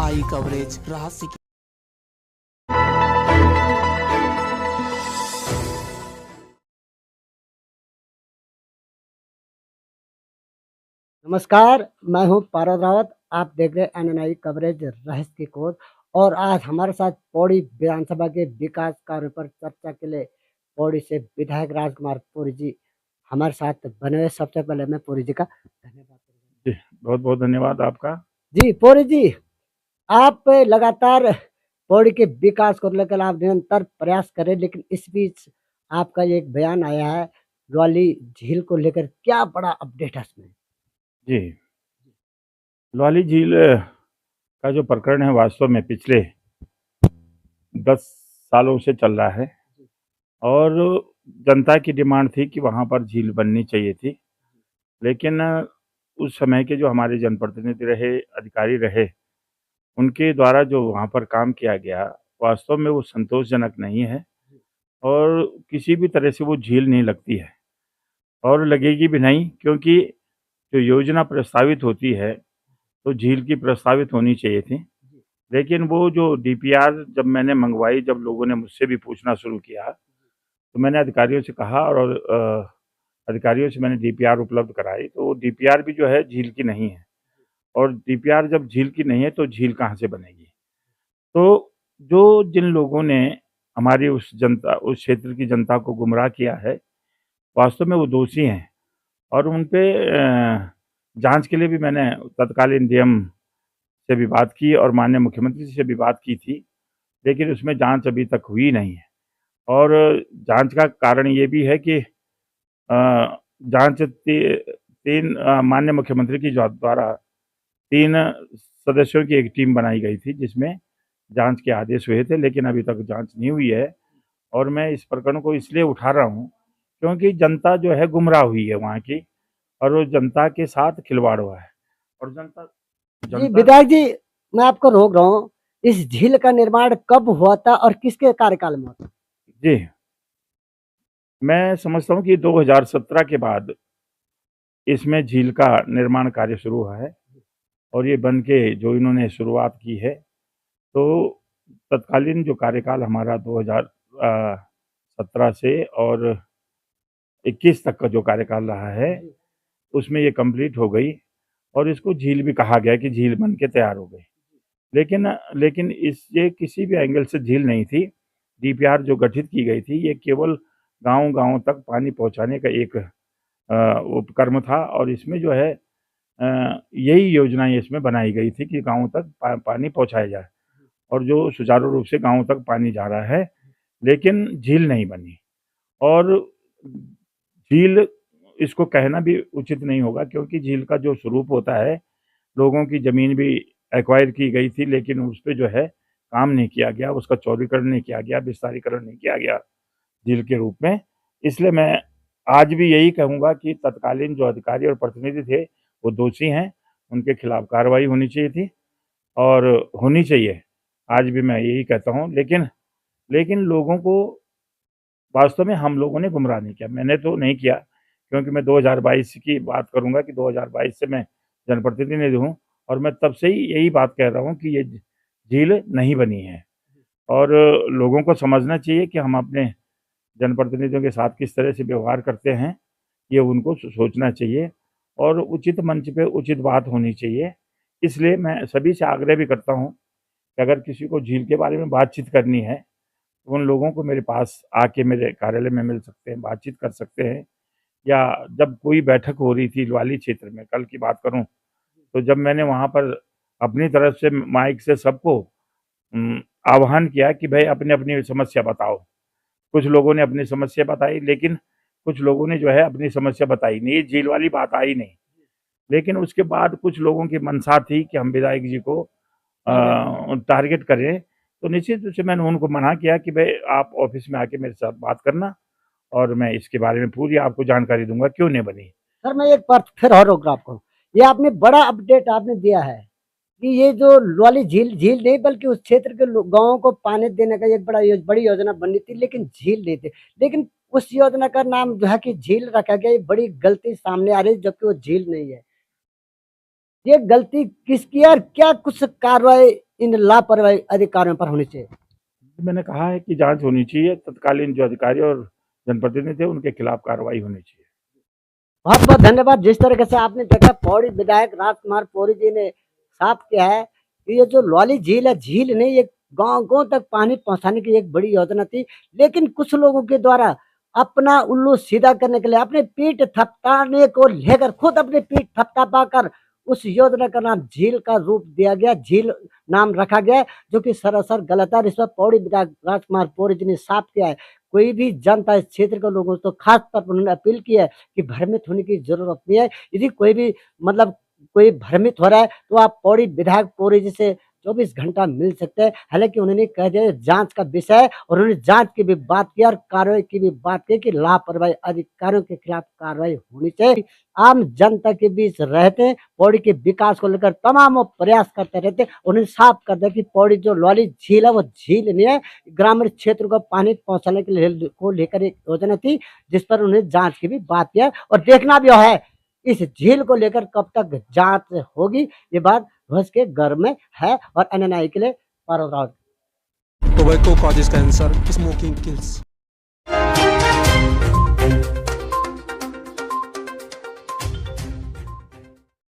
आई coverage रहस्य की। नमस्कार, मैं हूँ पारस रावत। आप देख रहे हैं एनएनआई कवरेज रहस्य की खोज। और आज हमारे साथ पौड़ी विधानसभा के विकास कार्यों पर चर्चा के लिए पौड़ी से विधायक राजकुमार पुरी जी हमारे साथ बने हुए। सबसे पहले मैं पुरी जी का धन्यवाद करूँगा। जी, बहुत-बहुत धन्यवाद आपका। जी, पुरी जी, आप लगातार पौड़ी के विकास को लेकर आप निरंतर प्रयास कर रहे हैं, लेकिन इस बीच आपका एक बयान आया है लौली झील को लेकर। क्या बड़ा अपडेट है इसमें? जी, लौली झील का जो प्रकरण है वास्तव में पिछले 10 सालों से चल रहा है और जनता की डिमांड थी कि वहाँ पर झील बननी चाहिए थी। लेकिन उस समय के जो हमारे जनप्रतिनिधि रहे, अधिकारी रहे, उनके द्वारा जो वहाँ पर काम किया गया, वास्तव में वो संतोषजनक नहीं है और किसी भी तरह से वो झील नहीं लगती है और लगेगी भी नहीं, क्योंकि जो योजना प्रस्तावित होती है, तो झील की प्रस्तावित होनी चाहिए थी। लेकिन वो जो डीपीआर जब मैंने मंगवाई, जब लोगों ने मुझसे भी पूछना शुरू किया, तो मैंने अधिकारियों से कहा और अधिकारियों से मैंने डीपीआर उपलब्ध कराई, तो वो डीपीआर भी जो है झील की नहीं है और डीपीआर जब झील की नहीं है, तो झील कहाँ से बनेगी? तो जो जिन लोगों ने हमारी उस क्षेत्र की जनता को गुमराह किया है, वास्तव में वो दोषी हैं और उन पे जाँच के लिए भी मैंने तत्कालीन डीएम से भी बात की और माननीय मुख्यमंत्री जी से भी बात की थी, लेकिन उसमें जाँच अभी तक हुई नहीं है। और जाँच का कारण ये भी है कि जाँच ती 3 माननीय मुख्यमंत्री की द्वारा 3 सदस्यों की एक टीम बनाई गई थी, जिसमें जाँच के आदेश हुए थे, लेकिन अभी तक जाँच नहीं हुई है। और मैं इस प्रकरण को इसलिए उठा रहा हूँ, क्योंकि जनता जो है गुमराह हुई है वहाँ की और वो जनता के साथ खिलवाड़ हुआ है और जनता जी, जनता विधायक जी, मैं आपको रोक रहा हूँ। इस झील का निर्माण कब हुआ था और किसके कार्यकाल में हुआ था? जी, मैं समझता हूँ कि 2017 के बाद इसमें झील का निर्माण कार्य शुरू हुआ है और ये बन के जो इन्होंने शुरुआत की है, तो तत्कालीन जो कार्यकाल हमारा 2017 से और 21 तक का जो कार्यकाल रहा है, उसमें ये कंप्लीट हो गई और इसको झील भी कहा गया कि झील बन के तैयार हो गई। लेकिन लेकिन ये किसी भी एंगल से झील नहीं थी। डीपीआर जो गठित की गई थी, ये केवल गाँव-गाँव तक पानी पहुँचाने का एक उपक्रम था और इसमें जो है यही योजनाएँ इसमें बनाई गई थी कि गाँव तक पानी पहुँचाया जाए और जो सुचारू रूप से गाँव तक पानी जा रहा है, लेकिन झील नहीं बनी। और झील इसको कहना भी उचित नहीं होगा, क्योंकि झील का जो स्वरूप होता है, लोगों की ज़मीन भी एक्वायर की गई थी, लेकिन उस पे जो है काम नहीं किया गया, उसका चौड़ीकरण नहीं किया गया, विस्तारीकरण नहीं किया गया झील के रूप में। इसलिए मैं आज भी यही कहूँगा कि तत्कालीन जो अधिकारी और प्रतिनिधि थे, वो दोषी हैं, उनके खिलाफ कार्रवाई होनी चाहिए थी और होनी चाहिए। आज भी मैं यही कहता हूँ, लेकिन लेकिन लोगों को वास्तव में हम लोगों ने गुमराह नहीं किया। मैंने तो नहीं किया, क्योंकि मैं 2022 की बात करूँगा कि 2022 से मैं जनप्रतिनिधि हूँ और मैं तब से ही यही बात कह रहा हूँ कि ये झील नहीं बनी है और लोगों को समझना चाहिए कि हम अपने जनप्रतिनिधियों के साथ किस तरह से व्यवहार करते हैं, ये उनको सोचना चाहिए और उचित मंच पे उचित बात होनी चाहिए। इसलिए मैं सभी से आग्रह भी करता हूँ कि अगर किसी को झील के बारे में बातचीत करनी है, तो उन लोगों को मेरे पास आके मेरे कार्यालय में मिल सकते हैं, बातचीत कर सकते हैं। या जब कोई बैठक हो रही थी लवाली क्षेत्र में, कल की बात करूँ, तो जब मैंने वहाँ पर अपनी तरफ से माइक से सबको आह्वान किया कि भाई अपनी-अपनी समस्या बताओ। कुछ लोगों ने अपनी समस्या बताई, लेकिन कुछ लोगों ने जो है अपनी समस्या बताई नहीं, झील वाली बात आई नहीं। लेकिन उसके बाद कुछ लोगों की मंशा थी कि हम विधायक जी को टारगेट करें, तो निश्चित रूप से मैंने उनको मना किया कि भाई आप ऑफ़िस में आके मेरे साथ बात करना और मैं इसके बारे में पूरी आपको जानकारी दूँगा, क्यों नहीं बनी। सर, मैं एक बार फिर और रोक रहा हूँ आपको। ये आपने बड़ा अपडेट आपने दिया है कि ये जो लौली झील झील नहीं बल्कि उस क्षेत्र के गाँवों को पानी देने का एक बड़ी योजना बननी थी, लेकिन झील नहीं थी। लेकिन उस योजना का नाम जो है कि झील रखा गया। ये बड़ी गलती सामने आ रही है, जबकि वो झील नहीं है। ये गलती किसकी है और क्या कुछ कार्रवाई इन लापरवाही अधिकारियों पर होनी चाहिए? मैंने कहा है कि जांच होनी चाहिए, तत्कालीन जो अधिकारी और जनप्रतिनिधि थे उनके खिलाफ कार्रवाई होनी चाहिए। बहुत बहुत धन्यवाद। जिस तरीके से आपने देखा पौड़ी विधायक राजकुमार पौड़ी जी ने साफ किया है कि ये जो लौली झील है, झील नहीं, ये गांव गांव तक पानी पहुंचाने की एक बड़ी योजना थी, लेकिन कुछ लोगों के द्वारा अपना उल्लू सीधा करने के लिए, अपने पीठ थपथपाने को लेकर, खुद अपने पीठ थपथपा कर उस योजना का नाम झील का रूप दिया गया, झील नाम रखा गया, जो कि सरासर गलत है। इस पर पौड़ी विधायक राजकुमार पौड़ी जी ने साफ किया है। कोई भी जनता इस क्षेत्र के लोगों को खास तौर पर उन्होंने अपील की है कि भ्रमित होने की जरूरत नहीं है। यदि कोई भी मतलब कोई भ्रमित हो रहा है तो आप पौड़ी विधायक पौड़ी जी से 24 घंटा मिल सकते हैं। हालांकि उन्होंने कह दिया जांच का विषय है, और उन्होंने जांच की भी बात की और कार्रवाई की भी बात की कि लापरवाही अधिकारियों के खिलाफ कार्रवाई होनी चाहिए। आम जनता के बीच रहते हैं, पौड़ी के विकास को लेकर तमाम वो प्रयास करते रहते हैं। उन्होंने साफ कर दिया कि पौड़ी जो लौली झील है वो झील नहीं है, ग्रामीण क्षेत्र को पानी पहुंचाने के लिए को लेकर एक योजना थी, जिस पर उन्हें जांच की भी बात किया, और देखना भी है इस झील को लेकर कब तक जांच होगी। ये बात ध्वज के घर में है। और NNI के लिए पारो Raut. Tobacco causes cancer, smoking kills.